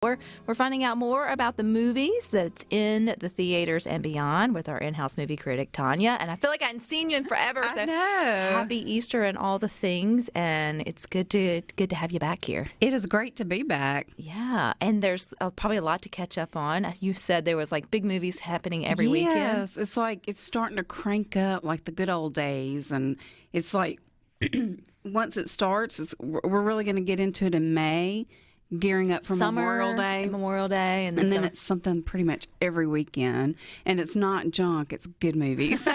We're finding out more about the movies that's in the theaters and beyond with our in-house movie critic, Tanya. And I feel like I hadn't seen you in forever. So I know. happy Easter and all the things. And it's good to have you back here. It is great to be back. Yeah. And there's probably a lot to catch up on. You said there was like big movies happening every weekend. Yes. It's like it's starting to crank up like the good old days. And it's like once it starts, we're really going to get into it in May. Gearing up for Memorial Day. And then it's something pretty much every weekend. And it's not junk, it's good movies. So,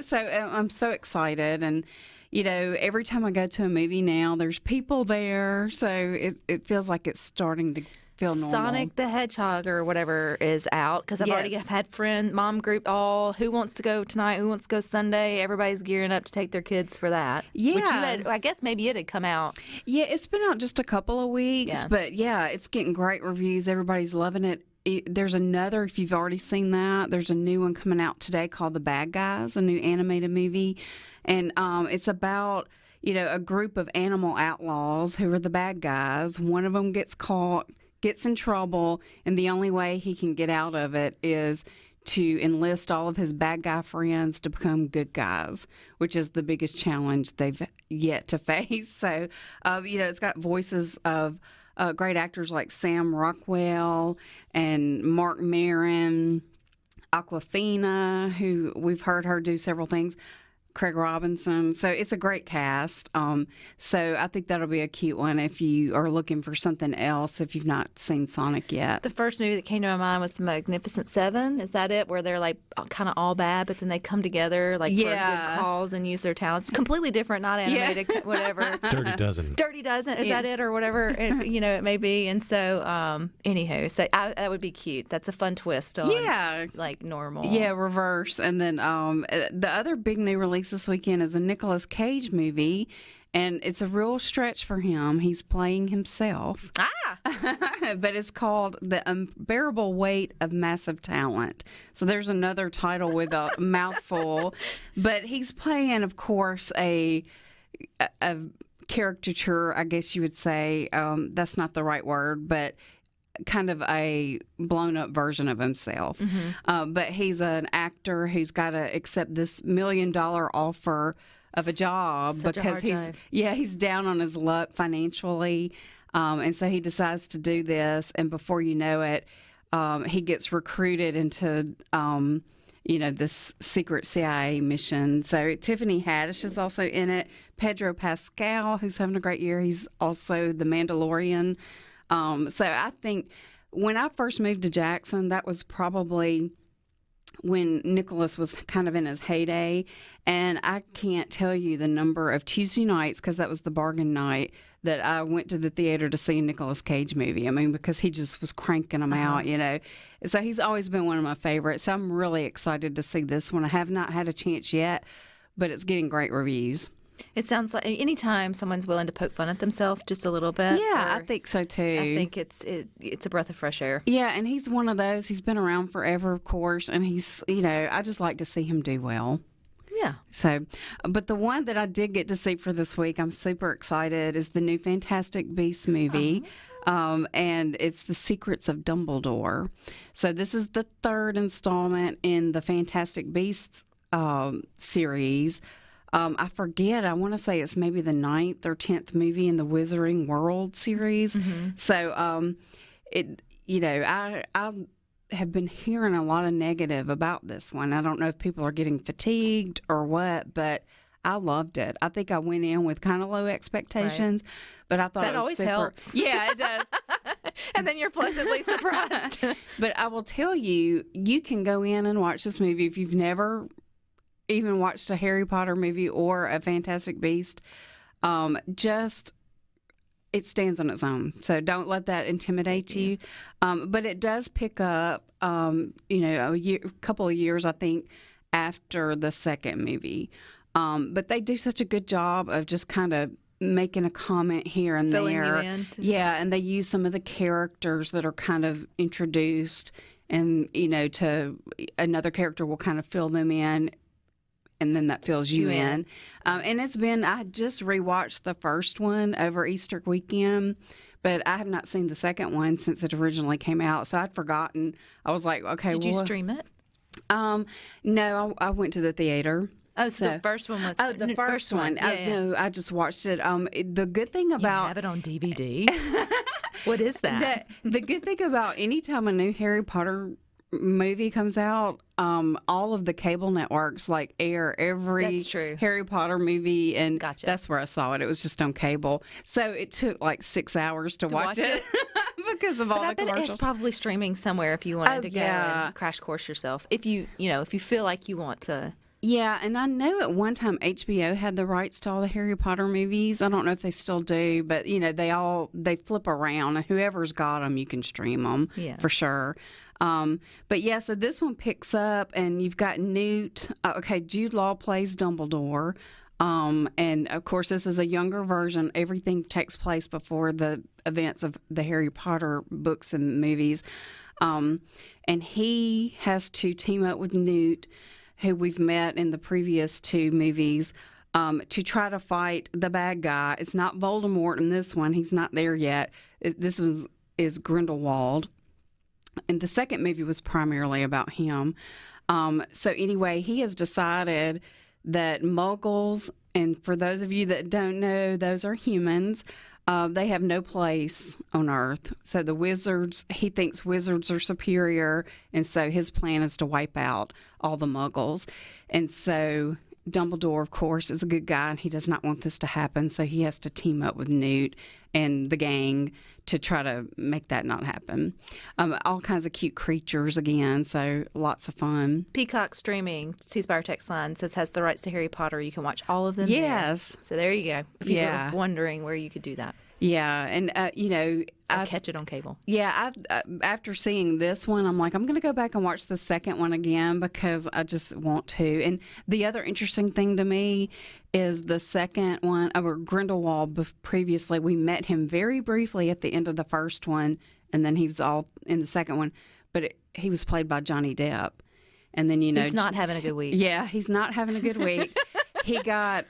so I'm so excited. And, every time I go to a movie now, there's people there. So it feels like it's starting to feel normal. Sonic the Hedgehog or whatever is out because I've already had mom group who wants to go tonight, who wants to go Sunday. Everybody's gearing up to take their kids for that. Yeah. I guess maybe it had come out. Yeah, it's been out just a couple of weeks, but it's getting great reviews. Everybody's loving it. There's another, if you've already seen that, there's a new one coming out today called The Bad Guys, a new animated movie. And it's about, a group of animal outlaws who are the bad guys. One of them gets caught, gets in trouble, and the only way he can get out of it is to enlist all of his bad guy friends to become good guys, which is the biggest challenge they've yet to face. So, it's got voices of great actors like Sam Rockwell and Mark Maron, Aquafina, who we've heard her do several things, Craig Robinson. So it's a great cast. So I think that'll be a cute one if you are looking for something else, if you've not seen Sonic yet. The first movie that came to my mind was The Magnificent Seven. Is that it? Where they're like kind of all bad, but then they come together for a good cause and use their talents. Completely different, not animated, whatever. Dirty Dozen. Dirty Dozen. Is that it or whatever it may be? And so, anywho, that would be cute. That's a fun twist on like normal. Yeah, reverse. And then the other big new release this weekend is a Nicolas Cage movie, and it's a real stretch for him. He's playing himself. But it's called The Unbearable Weight of Massive Talent. So there's another title with a mouthful. But he's playing, of course, a caricature, I guess you would say. That's not the right word, but kind of a blown-up version of himself. Mm-hmm. But he's an actor who's got to accept this $1 million offer of a job because he's down on his luck financially. And so he decides to do this, and before you know it, he gets recruited into this secret CIA mission. So Tiffany Haddish is also in it. Pedro Pascal, who's having a great year, he's also the Mandalorian. So I think when I first moved to Jackson, that was probably when Nicholas was kind of in his heyday. And I can't tell you the number of Tuesday nights, because that was the bargain night, that I went to the theater to see a Nicolas Cage movie. I mean, because he just was cranking them out, So he's always been one of my favorites. So I'm really excited to see this one. I have not had a chance yet, but it's getting great reviews. It sounds like anytime someone's willing to poke fun at themselves just a little bit. Yeah, I think so too. I think it's a breath of fresh air. Yeah, and he's one of those. He's been around forever, of course, and he's, I just like to see him do well. Yeah. So, but the one that I did get to see for this week, I'm super excited, is the new Fantastic Beasts movie. And it's The Secrets of Dumbledore. So this is the third installment in the Fantastic Beasts series. I forget. I want to say it's maybe the 9th or 10th movie in the Wizarding World series. Mm-hmm. So, I have been hearing a lot of negative about this one. I don't know if people are getting fatigued or what, but I loved it. I think I went in with kind of low expectations, but I thought that it was always super. Helps. Yeah, it does. And then you're pleasantly surprised. But I will tell you, you can go in and watch this movie if you've never even watched a Harry Potter movie or a Fantastic Beast. It stands on its own. So don't let that intimidate you. But it does pick up, a couple of years, I think, after the second movie. But they do such a good job of just kind of making a comment here and filling there. You in yeah, and they use some of the characters that are kind of introduced, and, to another character will kind of fill them in, and then that fills you in. And I just rewatched the first one over Easter weekend but I have not seen the second one since it originally came out, so I'd forgotten. I was like, okay. Did you stream it? No, I went to the theater. Oh, so the first one was... Oh, the first one. Yeah. No, I just watched it. The good thing about... You have it on DVD? What is that? The good thing about any time a new Harry Potter movie comes out, all of the cable networks air every Harry Potter movie, and that's where I saw it. It was just on cable, so it took 6 hours to watch it. Because of all the commercials. It's probably streaming somewhere if you wanted to go and crash course yourself. If you feel like you want to. Yeah, and I know at one time HBO had the rights to all the Harry Potter movies. I don't know if they still do, but they flip around, and whoever's got them, you can stream them for sure. But yeah, so this one picks up, and you've got Newt. Jude Law plays Dumbledore. And of course, this is a younger version. Everything takes place before the events of the Harry Potter books and movies. And he has to team up with Newt, who we've met in the previous two movies, to try to fight the bad guy. It's not Voldemort in this one. He's not there yet. This is Grindelwald. And the second movie was primarily about him. So anyway, he has decided that Muggles, and for those of you that don't know, those are humans, they have no place on Earth. So the wizards, he thinks wizards are superior, and so his plan is to wipe out all the Muggles. And so Dumbledore, of course, is a good guy, and he does not want this to happen, so he has to team up with Newt and the gang to try to make that not happen. All kinds of cute creatures again, so lots of fun. Peacock streaming, Ceasefire text line says, has the rights to Harry Potter. You can watch all of them Yes. there. So there you go. If you were wondering where you could do that. Yeah, and I'll catch it on cable. Yeah, after seeing this one, I'm like, I'm going to go back and watch the second one again because I just want to. And the other interesting thing to me is the second one, Grindelwald. Previously, we met him very briefly at the end of the first one, and then he was all in the second one. But he was played by Johnny Depp, and then he's not having a good week. Yeah, he's not having a good week. He got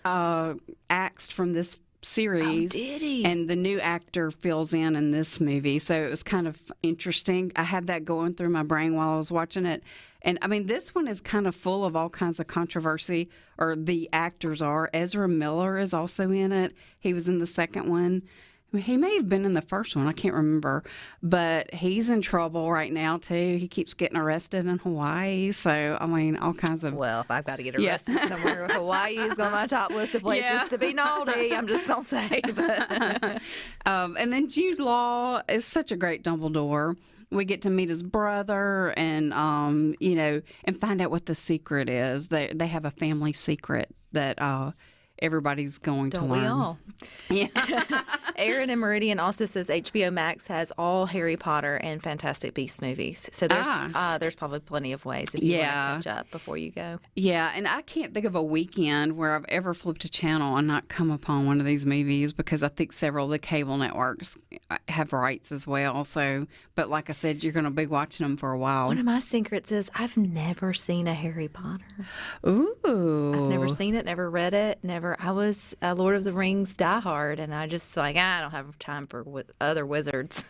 axed from this series. Oh, did he? And the new actor fills in this movie, so it was kind of interesting. I had that going through my brain while I was watching it. And I mean, this one is kind of full of all kinds of controversy, or the actors are. Ezra Miller is also in it. He was in the second one. I mean, he may have been in the first one. I can't remember. But he's in trouble right now, too. He keeps getting arrested in Hawaii. So, I mean, all kinds of... Well, if I've got to get arrested somewhere, Hawaii is on my top list of places to be naughty. I'm just going to say. But... and then Jude Law is such a great Dumbledore. We get to meet his brother and, and find out what the secret is. They have a family secret that... everybody's going to learn. Don't we all? Yeah. Aaron in Meridian also says HBO Max has all Harry Potter and Fantastic Beasts movies. So there's probably plenty of ways if you want to catch up before you go. Yeah, and I can't think of a weekend where I've ever flipped a channel and not come upon one of these movies, because I think several of the cable networks have rights as well. So, but like I said, you're going to be watching them for a while. One of my secrets is I've never seen a Harry Potter. Ooh. I've never seen it, never read it, never. I was a Lord of the Rings diehard, and I just I don't have time for other wizards.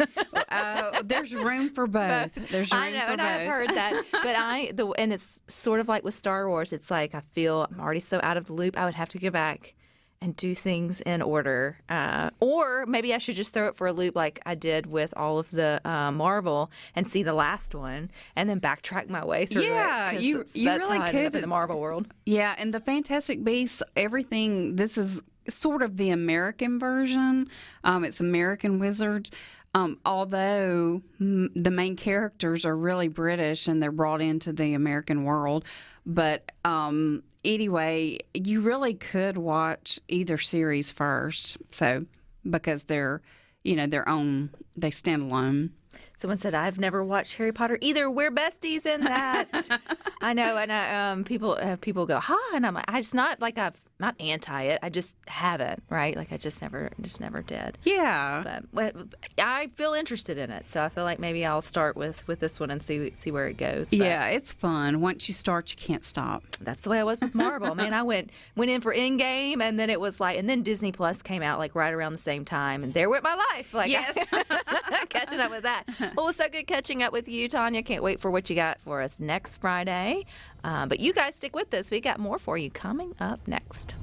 There's room for both. There's room I know, for and both. I've heard that, but and it's sort of like with Star Wars. It's like I feel I'm already so out of the loop. I would have to go back and do things in order, or maybe I should just throw it for a loop like I did with all of the Marvel and see the last one and then backtrack my way through it. Yeah, you that's really how I could ended up in the Marvel world. Yeah, and the Fantastic Beasts, everything. This is sort of the American version. It's American wizards. Although the main characters are really British and they're brought into the American world. But anyway, you really could watch either series first. So, because they're, their own they stand alone. Someone said, I've never watched Harry Potter either. We're besties in that. I know. And people go, and I'm like, I just not not anti it. I just haven't, right? Like I just never did. Yeah. But I feel interested in it. So I feel like maybe I'll start with this one and see where it goes. But yeah, it's fun. Once you start, you can't stop. that's the way I was with Marvel. Man, I went in for Endgame, and then it was like, and then Disney Plus came out like right around the same time, and there went my life. Like, yes. catching up with that. Well, it was so good catching up with you, Tanya. Can't wait for what you got for us next Friday. But you guys stick with us. We got more for you coming up next.